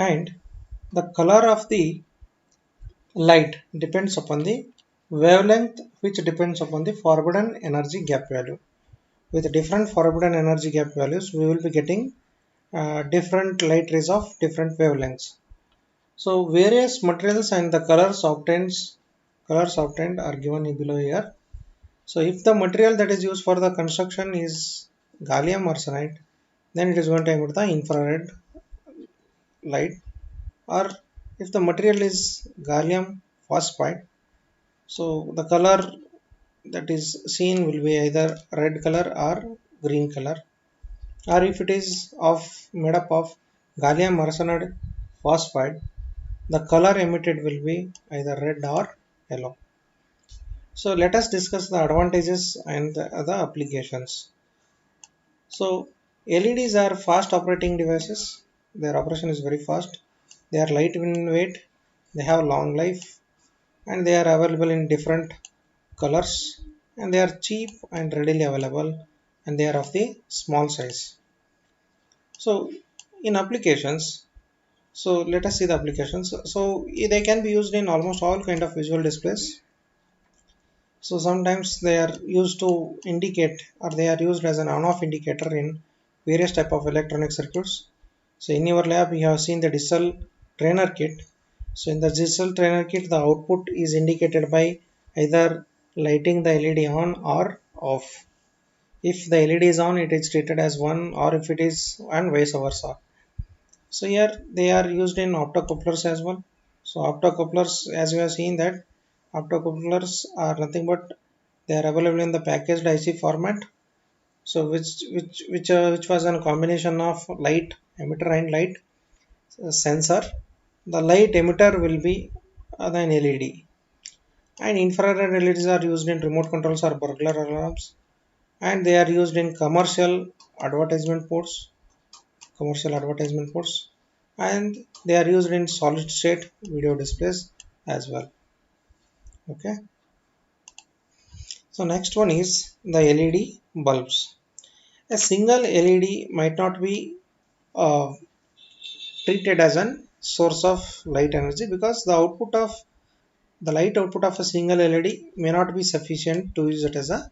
and the color of the light depends upon the wavelength, which depends upon the forbidden energy gap value. With different forbidden energy gap values, we will be getting different light rays of different wavelengths. So various materials and the colors obtained are given below here. So if the material that is used for the construction is gallium arsenide, then it is going to emit the infrared light. Or if the material is gallium phosphide, so the color that is seen will be either red color or green color. Or if it is of made up of gallium arsenide phosphide, the color emitted will be either red or yellow. So let us discuss the advantages and the other applications. So LEDs are fast operating devices. Their operation is very fast. They are light in weight, they have long life, and they are available in different colors, and they are cheap and readily available, and they are of the small size. So in applications, so let us see the applications. So they can be used in almost all kind of visual displays. So sometimes they are used to indicate, or they are used as an on-off indicator in various type of electronic circuits. So in your lab you have seen the digital trainer kit. So in the digital trainer kit, the output is indicated by either lighting the LED on or off. If the LED is on, it is treated as 1, or if it is, and vice versa. So here they are used in optocouplers as well. So optocouplers, as you have seen that optocouplers are nothing but they are available in the packaged IC format. So which was a combination of light emitter and light sensor. The light emitter will be an LED, and infrared LEDs are used in remote controls or burglar alarms, and they are used in advertisement ports, commercial advertisement ports, and they are used in solid state video displays as well. Okay. So next one is the LED bulbs. A single LED might not be uh, treated as a source of light energy, because the light output of a single LED may not be sufficient to use it as a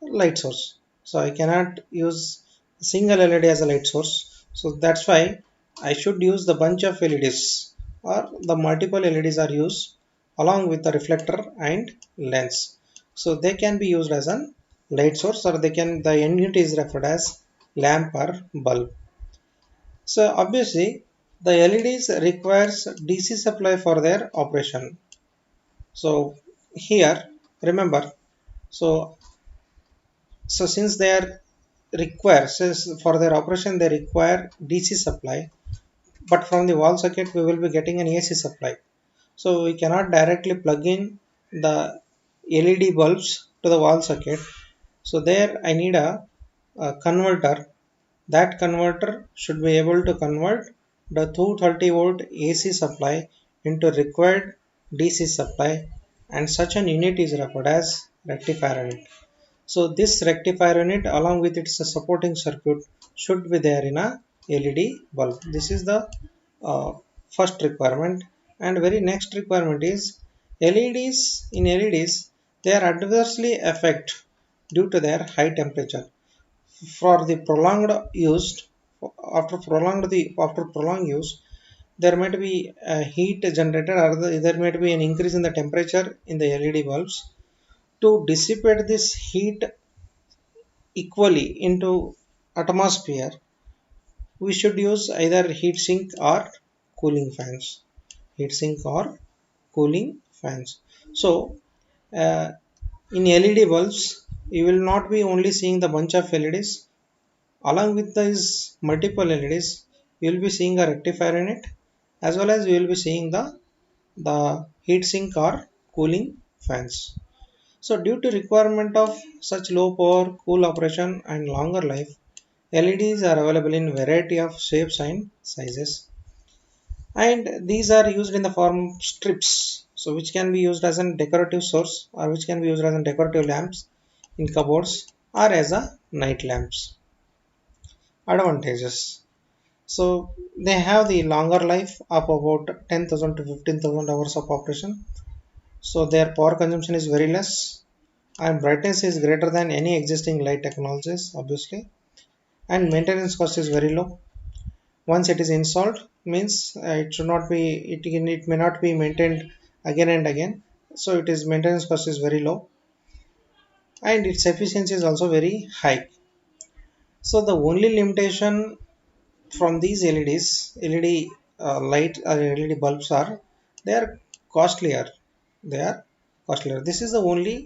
light source. So I cannot use a single LED as a light source. So that's why I should use the bunch of LEDs, or the multiple LEDs are used along with the reflector and lens. So they can be used as a light source, or the unit is referred as lamp or bulb. So obviously the LEDs requires DC supply for their operation. So here remember, so since they are for their operation they require DC supply, but from the wall socket we will be getting an AC supply. So we cannot directly plug in the LED bulbs to the wall socket. So there I need a converter. That converter should be able to convert the 230-volt AC supply into required DC supply, and such an unit is referred as rectifier unit. So this rectifier unit along with its supporting circuit should be there in a LED bulb. This is the first requirement. And very next requirement is LEDs they are adversely affected due to their high temperature. For the prolonged use, after prolonged use, there might be a heat generated, or there might be an increase in the temperature in the LED bulbs. To dissipate this heat equally into atmosphere, we should use either heat sink or cooling fans. Heat sink or cooling fans. So in LED bulbs you will not be only seeing the bunch of LEDs. Along with these multiple LEDs, you will be seeing a rectifier in it, as well as you will be seeing the heat sink or cooling fans. So due to requirement of such low power, cool operation and longer life, LEDs are available in variety of shapes and sizes, and these are used in the form of strips, so which can be used as a decorative source, or which can be used as a decorative lamps in cupboards, or as a night lamps. Advantages. So they have the longer life of about 10,000 to 15,000 hours of operation. So their power consumption is very less and brightness is greater than any existing light technologies obviously, and maintenance cost is very low. Once it is installed means it should not be it may not be maintained again and again, so it is maintenance cost is very low and its efficiency is also very high. So the only limitation from these LED light or LED bulbs are they are costlier. They are costlier. This is the only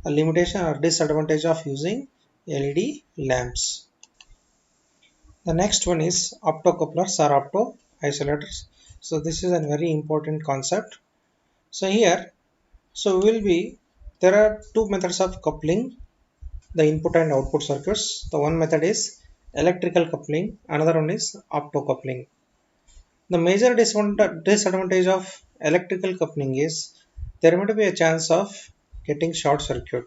limitation or disadvantage of using LED lamps. The next one is optocouplers or opto isolators. So this is a very important concept. So here, so will be there are two methods of coupling the input and output circuits. The one method is electrical coupling, another one is optocoupling. The major disadvantage of electrical coupling is there might be a chance of getting short circuit.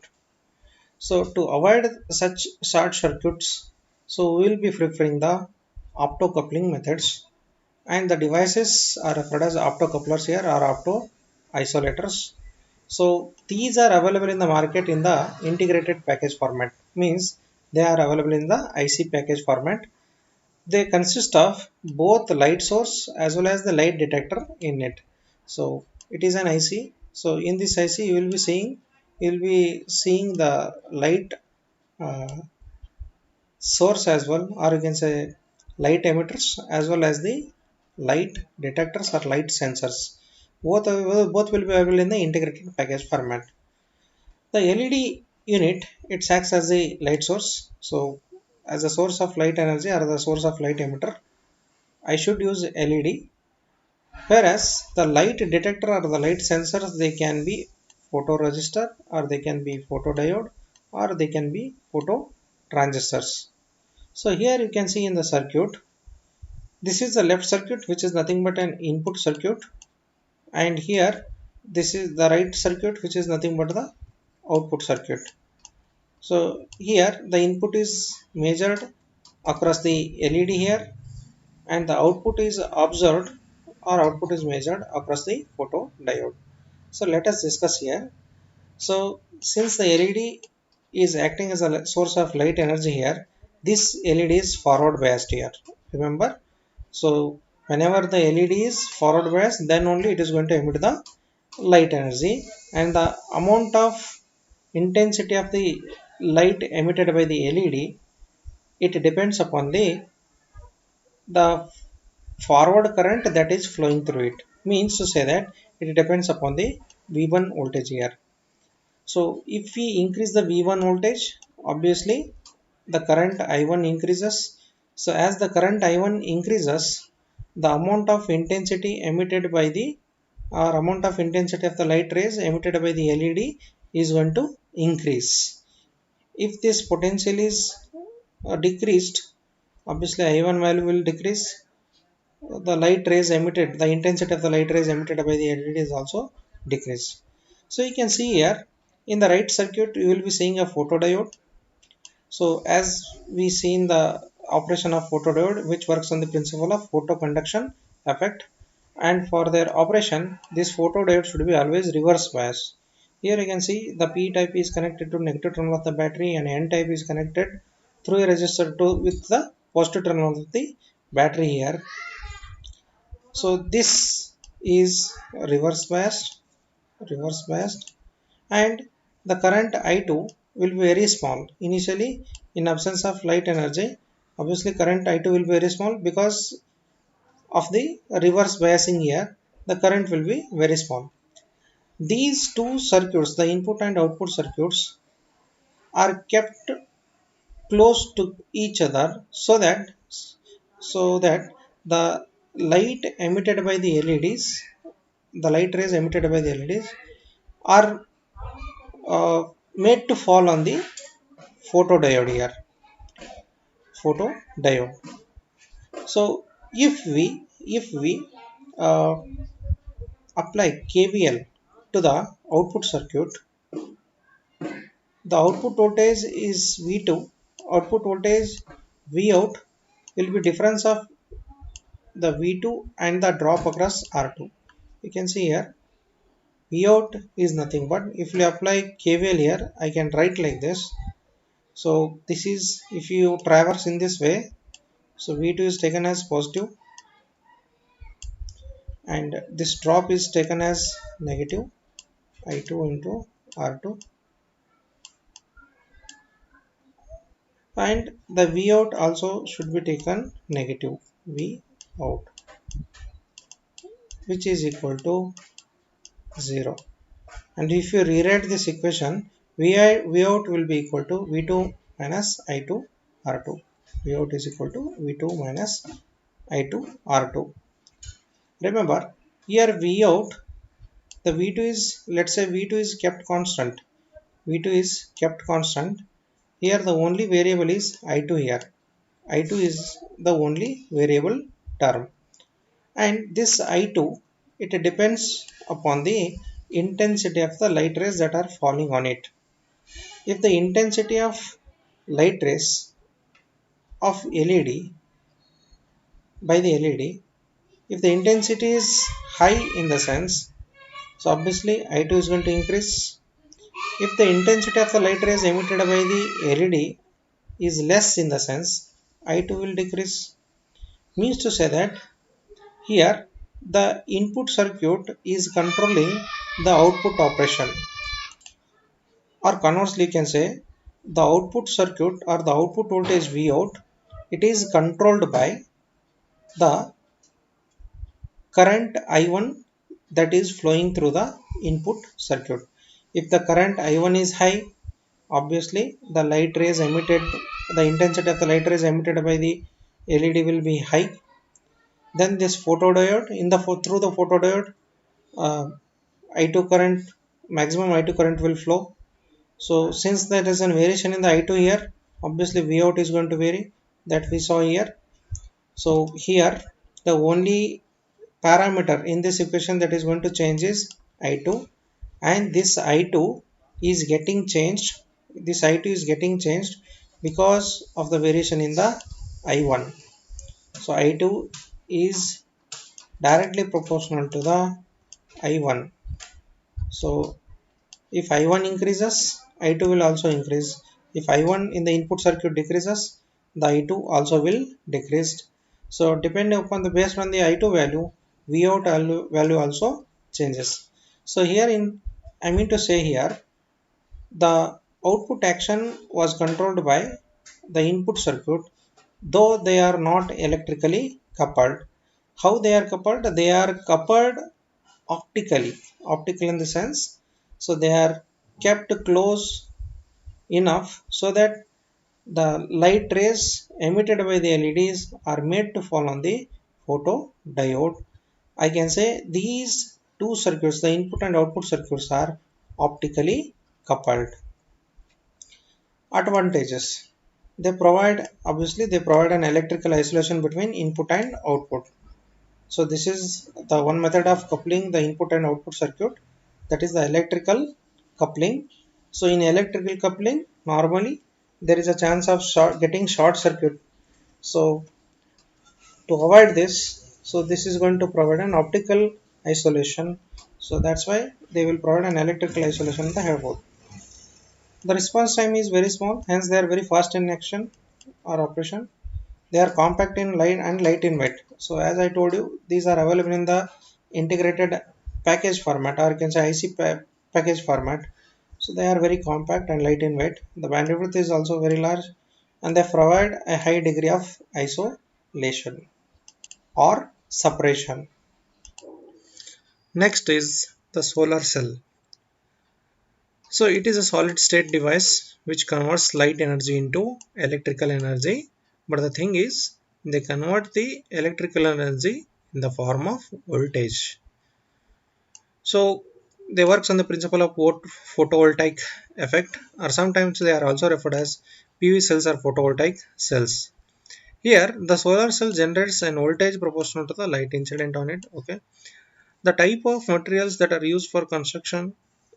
So to avoid such short circuits, so we will be preferring the optocoupling methods, and the devices are referred as optocouplers here or opto isolators. So these are available in the market in the integrated package format, means they are available in the IC package format. They consist of both light source as well as the light detector in it. So it is an IC. So in this IC you will be seeing the light uh, source as well, or you can say light emitters as well as the light detectors or light sensors. Both will be available in the integrated package format. The LED unit, it acts as a light source. So as a source of light energy or the source of light emitter, I should use LED. Whereas the light detector or the light sensors, they can be photoresistor or they can be photodiode or they can be photo transistors. So here you can see in the circuit, this is the left circuit which is nothing but an input circuit, and here this is the right circuit which is nothing but the output circuit. So here the input is measured across the LED here and the output is observed or output is measured across the photodiode. So let us discuss here. So since the LED is acting as a source of light energy here, this LED is forward biased here. Remember, so whenever the LED is forward biased, then only it is going to emit the light energy, and the amount of intensity of the light emitted by the LED, it depends upon the forward current that is flowing through it. Means to say that it depends upon the V1 voltage here. So if we increase the V1 voltage, obviously the current I1 increases. So as the current I1 increases, the amount of intensity emitted by the or amount of intensity of the light rays emitted by the LED is going to increase. If this potential is decreased, obviously I1 value will decrease. The light rays emitted, the intensity of the light rays emitted by the LED is also decreased. So you can see here in the right circuit you will be seeing a photodiode. So as we see in the operation of photodiode, which works on the principle of photoconduction effect, and for their operation this photodiode should be always reverse bias. Here you can see the P type is connected to negative terminal of the battery and N type is connected through a resistor to with the positive terminal of the battery here. So this is reverse biased, and the current I2 will be very small. Initially, in absence of light energy, obviously current I2 will be very small because of the reverse biasing here. The current will be very small. These two circuits, the input and output circuits, are kept close to each other so that the light emitted by the LEDs, the light rays emitted by the LEDs are made to fall on the photodiode here, photodiode. So if we uh, apply KVL to the output circuit, the output voltage is V2, output voltage V out will be difference of the V2 and the drop across R2. You can see here V out is nothing but, if you apply KVL here, I can write like this. So this is, if you traverse in this way, so V2 is taken as positive and this drop is taken as negative, I2 into R2, and the V out also should be taken negative, V out, which is equal to 0. And if you rewrite this equation, V out will be equal to V2 minus I2 R2. V out is equal to V2 minus I2 R2. Remember, here V out, the V2 is, let's say V2 is kept constant. V2 is kept constant. Here the only variable is I2 here. I2 is the only variable term. And this I2, it depends upon the intensity of the light rays that are falling on it. If the intensity of light rays of LED by the LED, if the intensity is high in the sense, so obviously I2 is going to increase. If the intensity of the light rays emitted by the LED is less in the sense, I2 will decrease. Means to say that here the input circuit is controlling the output operation, or conversely you can say the output circuit or the output voltage V out, it is controlled by the current I1 that is flowing through the input circuit. If the current I1 is high, obviously the light rays emitted, the intensity of the light rays emitted by the LED will be high. Then this photodiode, in the through the photodiode, uh, I2 current, maximum I2 current will flow. So since there is a variation in the I2 here, obviously V out is going to vary, that we saw here. So here the only parameter in this equation that is going to change is I2, and this I2 is getting changed. This I2 is getting changed because of the variation in the I1. So I2 is directly proportional to the I1. So if I1 increases, I2 will also increase. If I1 in the input circuit decreases, the I2 also will decrease. So depending upon the, based on the I2 value, V out value also changes. So here I mean to say here, the output action was controlled by the input circuit, though they are not electrically coupled. How they are coupled? They are coupled optically. Optical in the sense, so they are kept close enough so that the light rays emitted by the LEDs are made to fall on the photodiode. I can say these two circuits, the input and output circuits, are optically coupled. Advantages: they provide, obviously they provide an electrical isolation between input and output. So this is the one method of coupling the input and output circuit, that is the electrical coupling. So in electrical coupling, normally there is a chance of getting short circuit. So to avoid this, so this is going to provide an optical isolation. So that's why they will provide an electrical isolation in the headboard. The response time is very small, hence they are very fast in action or operation. They are compact in light and light in weight. So as I told you, these are available in the integrated package format, or you can say IC package format. So they are very compact and light in weight. The bandwidth is also very large, and they provide a high degree of isolation or separation. Next is the solar cell. So it is a solid state device which converts light energy into electrical energy. But the thing is, they convert the electrical energy in the form of voltage. So they works on the principle of photovoltaic effect, or sometimes they are also referred as PV cells or photovoltaic cells. Here the solar cell generates an voltage proportional to the light incident on it. Okay. The type of materials that are used for construction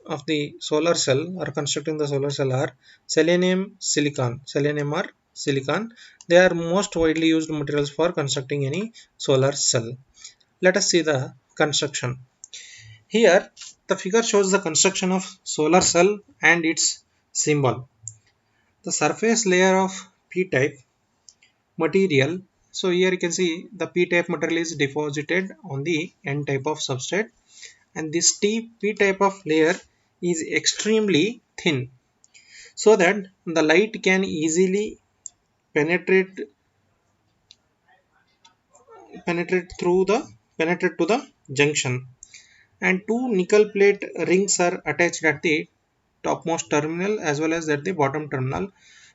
of the solar cell or constructing the solar cell are selenium, silicon, selenium or silicon. They are most widely used materials for constructing any solar cell. Let us see the construction. Here the figure shows the construction of solar cell and its symbol. The surface layer of p-type material. So here you can see the p-type material is deposited on the n-type of substrate, and this p-type of layer is extremely thin so that the light can easily penetrate penetrate to the junction. And two nickel plate rings are attached at the topmost terminal as well as at the bottom terminal,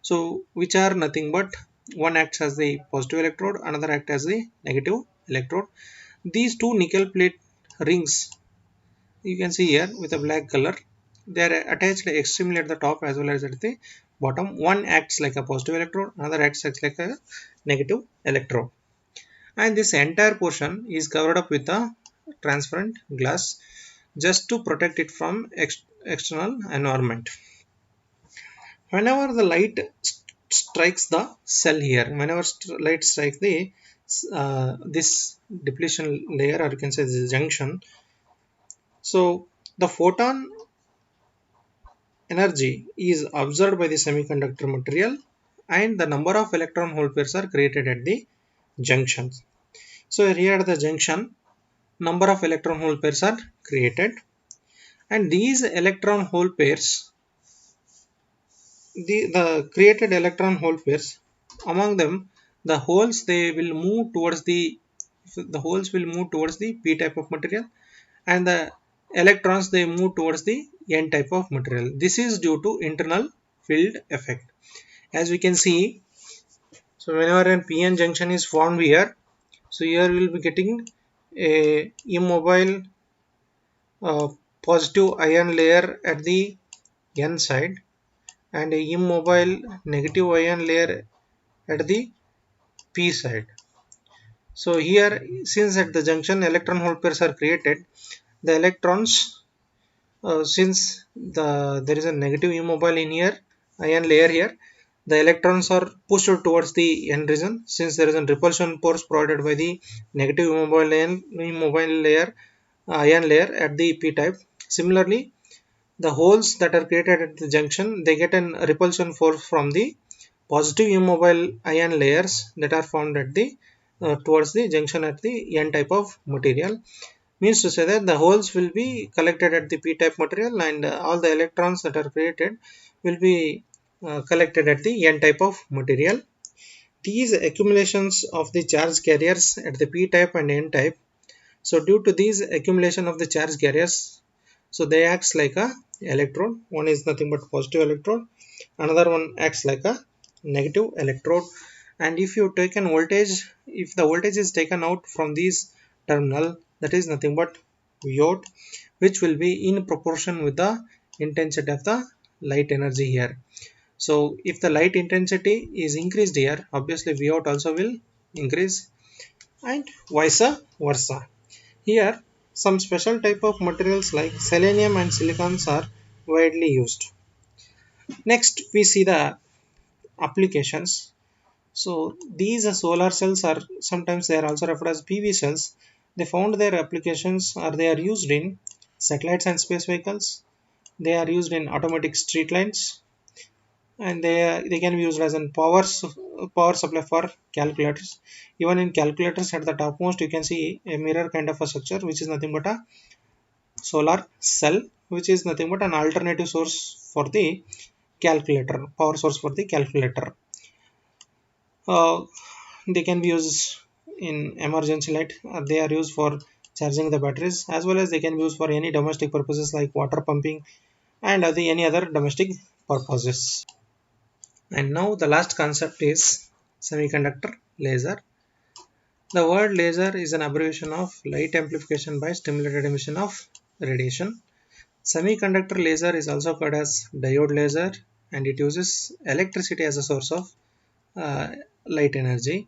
so which are nothing but one acts as the positive electrode, another act as the negative electrode. These two nickel plate rings you can see here with a black color, they are attached extremely at the top as well as at the bottom. One acts like a positive electrode, another acts like a negative electrode, and this entire portion is covered up with a transparent glass just to protect it from external environment. Whenever the light strikes the cell here, whenever light strikes the this depletion layer, or you can say this junction, so the photon energy is absorbed by the semiconductor material and the number of electron hole pairs are created at the junctions. So here at the junction, number of electron hole pairs are created, and these electron hole pairs, the created electron hole pairs, among them the holes they will move towards the p type of material, and the electrons they move towards the n type of material. This is due to internal field effect, as we can see. So whenever an p-n junction is formed here, so here we will be getting a immobile positive ion layer at the n side and a immobile negative ion layer at the p side. So here, since at the junction electron hole pairs are created, the electrons, since there is a negative immobile in here ion layer here, the electrons are pushed towards the n region, since there is a repulsion force provided by the negative immobile layer ion layer at the p type. Similarly, the holes that are created at the junction, they get a repulsion force from the positive immobile ion layers that are found at the towards the junction at the n type of material. Means to say that the holes will be collected at the p type material, and all the electrons that are created will be collected at the n type of material. These accumulations of the charge carriers at the p type and n type, so due to these accumulation of the charge carriers, so they acts like a electrode. One is nothing but positive electrode, another one acts like a negative electrode. And if you take an voltage, if the voltage is taken out from these terminal, that is nothing but Vout, which will be in proportion with the intensity of the light energy here. So if the light intensity is increased here, obviously Vout also will increase, and vice versa. Here some special type of materials like selenium and silicons are widely used. Next we see the applications. So these solar cells are sometimes they are also referred as PV cells. They found their applications, or they are used in satellites and space vehicles. They are used in automatic street lights, and they can be used as a power supply for calculators. Even in calculators, at the topmost you can see a mirror kind of a structure, which is nothing but a solar cell, which is nothing but an alternative source for the calculator, power source for the calculator. They can be used in emergency light. They are used for charging the batteries, as well as they can be used for any domestic purposes like water pumping and any other domestic purposes. And now the last concept is semiconductor laser. The word laser is an abbreviation of light amplification by stimulated emission of radiation. Semiconductor laser is also called as diode laser, and it uses electricity as a source of uh, light energy.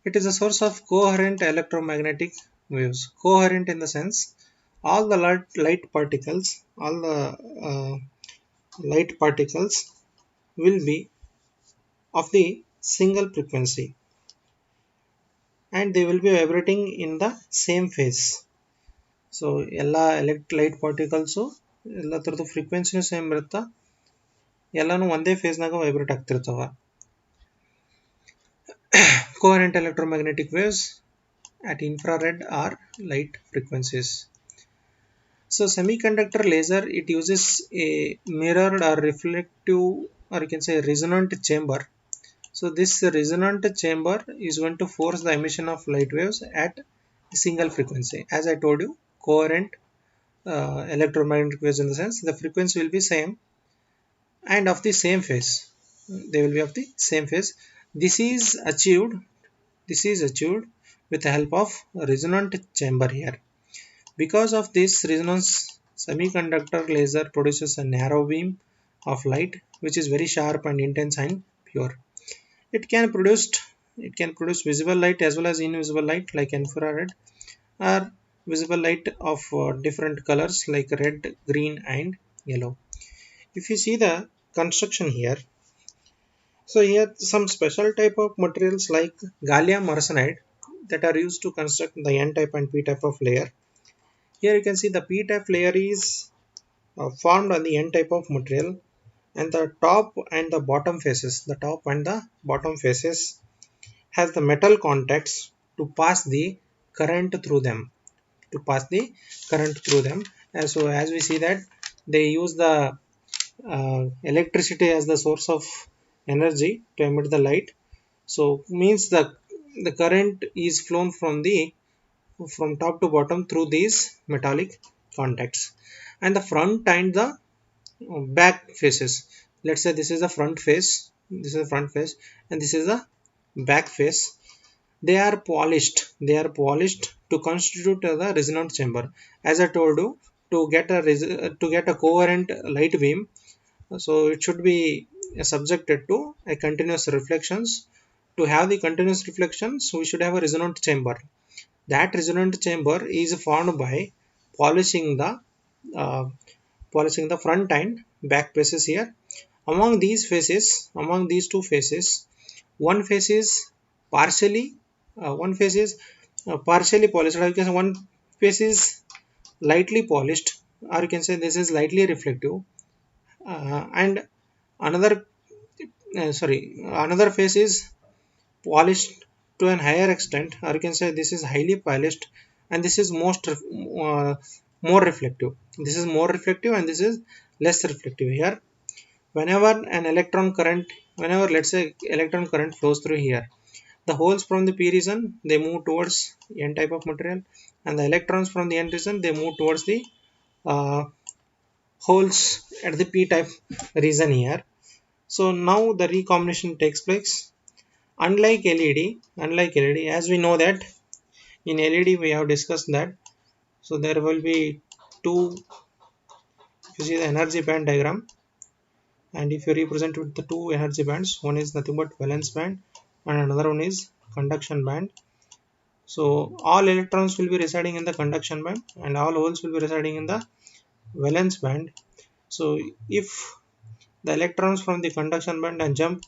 It is a source of coherent electromagnetic waves. Coherent in the sense all the light particles will be of the single frequency, and they will be vibrating in the same phase. So ಎಲ್ಲ light particles ಎಲ್ಲ ತರದ್ದು frequency same ಇರುತ್ತಾ, ಎಲ್ಲಾನು ಒಂದೇ phase ನಾಗ vibrate ಆಗ್ತಿರ್ತಾವ. Coherent electromagnetic waves at infrared or light frequencies. So semiconductor laser, it uses a mirrored or reflective, or you can say resonant chamber. So this resonant chamber is going to force the emission of light waves at a single frequency. As I told you, coherent electromagnetic waves, in the sense the frequency will be same and of the same phase. They will be of the same phase. This is achieved. This is achieved with the help of resonant chamber here. Because of this resonance, semiconductor laser produces a narrow beam of light which is very sharp and intense and pure. It can produce visible light as well as invisible light like infrared, or visible light of different colors like red, green and yellow. If you see the construction here, so here some special type of materials like gallium arsenide that are used to construct the n type and p type of layer. Here you can see the p type layer is formed on the n type of material, and the top and the bottom faces, has the metal contacts to pass the current through them, and so as we see that they use the electricity as the source of energy to emit the light. So means the current is flown from top to bottom through these metallic contacts, and the front and the back faces. Let's say this is the front face, and this is the back face. They are polished to constitute the resonant chamber. As I told you, to get a coherent light beam, so it should be subjected to a continuous reflections. To have the continuous reflections, we should have a resonant chamber. That resonant chamber is formed by polishing the uh, front and back faces here. Among these two faces, one face is partially polished, or you can say one face is lightly polished, or you can say this is lightly reflective, and another another face is polished to an higher extent, or you can say this is highly polished, and this is more reflective. This is more reflective and this is less reflective. Here, whenever an electron current whenever let's say electron current flows through here, the holes from the p region, they move towards n type of material, and the electrons from the n region, they move towards the uh, holes at the p type region here. So now the recombination takes place. Unlike LED, as we know that in LED we have discussed that, so there will be two. If you see the energy band diagram, and if you represent with the two energy bands, one is nothing but valence band and another one is conduction band. So all electrons will be residing in the conduction band and all holes will be residing in the valence band. So if the electrons from the conduction band and jump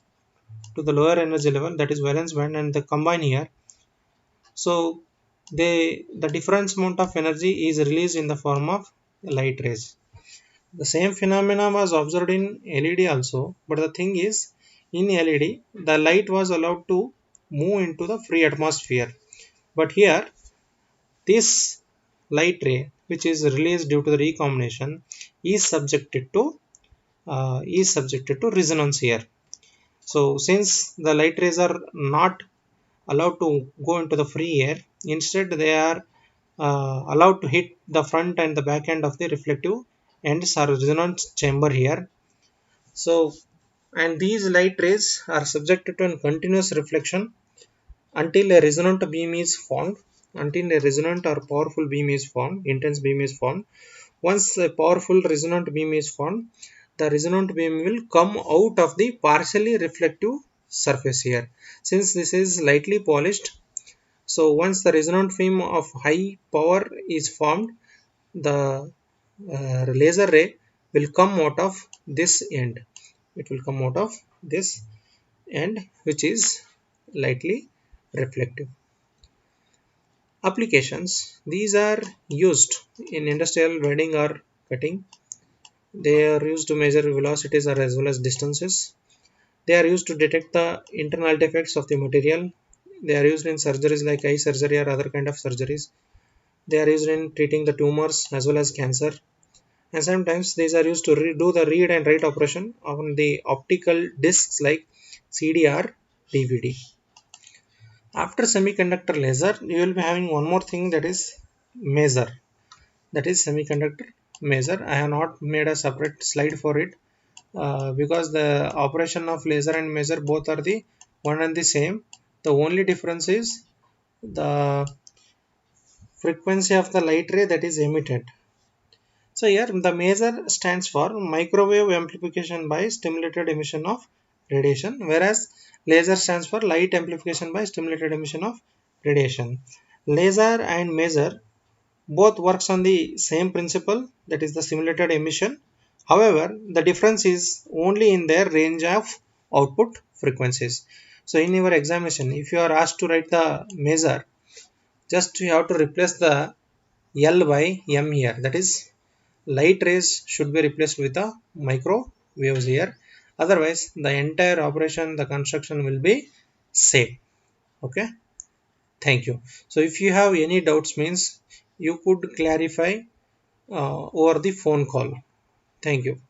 to the lower energy level, that is valence band, and they combine here, so the difference amount of energy is released in the form of light rays. The same phenomena was observed in LED also, but the thing is, in LED the light was allowed to move into the free atmosphere, but here this light ray which is released due to the recombination is subjected to resonance here. So since the light rays are not allowed to go into the free air, instead they are allowed to hit the front and the back end of the reflective ends or resonance chamber here. So, and these light rays are subjected to a continuous reflection until a resonant beam is formed, until a resonant or powerful beam is formed, intense beam is formed. Once a powerful resonant beam is formed, the resonant beam will come out of the partially reflective surface here. Since this is lightly polished, so once the resonant beam of high power is formed, the laser ray will come out of this end. It will come out of this and which is lightly reflective. Applications. These are used in industrial welding or cutting. They are used to measure velocities or as well as distances. They are used to detect the internal defects of the material. They are used in surgeries like eye surgery or other kind of surgeries. They are used in treating the tumors as well as cancer. And sometimes these are used to do the read and write operation on the optical discs like CDR, DVD. After semiconductor laser, you will be having one more thing, that is maser. That is semiconductor maser. I have not made a separate slide for it because the operation of laser and maser both are the one and the same. The only difference is the frequency of the light ray that is emitted. So here the maser stands for microwave amplification by stimulated emission of radiation, whereas laser stands for light amplification by stimulated emission of radiation. Laser and maser both works on the same principle, that is the stimulated emission. However, the difference is only in their range of output frequencies. So in your examination, if you are asked to write the maser, just you have to replace the L by M here. That is, light rays should be replaced with the microwaves here. Otherwise, the entire operation, the construction will be same. Okay. Thank you. So if you have any doubts, means you could clarify over the phone call. Thank you.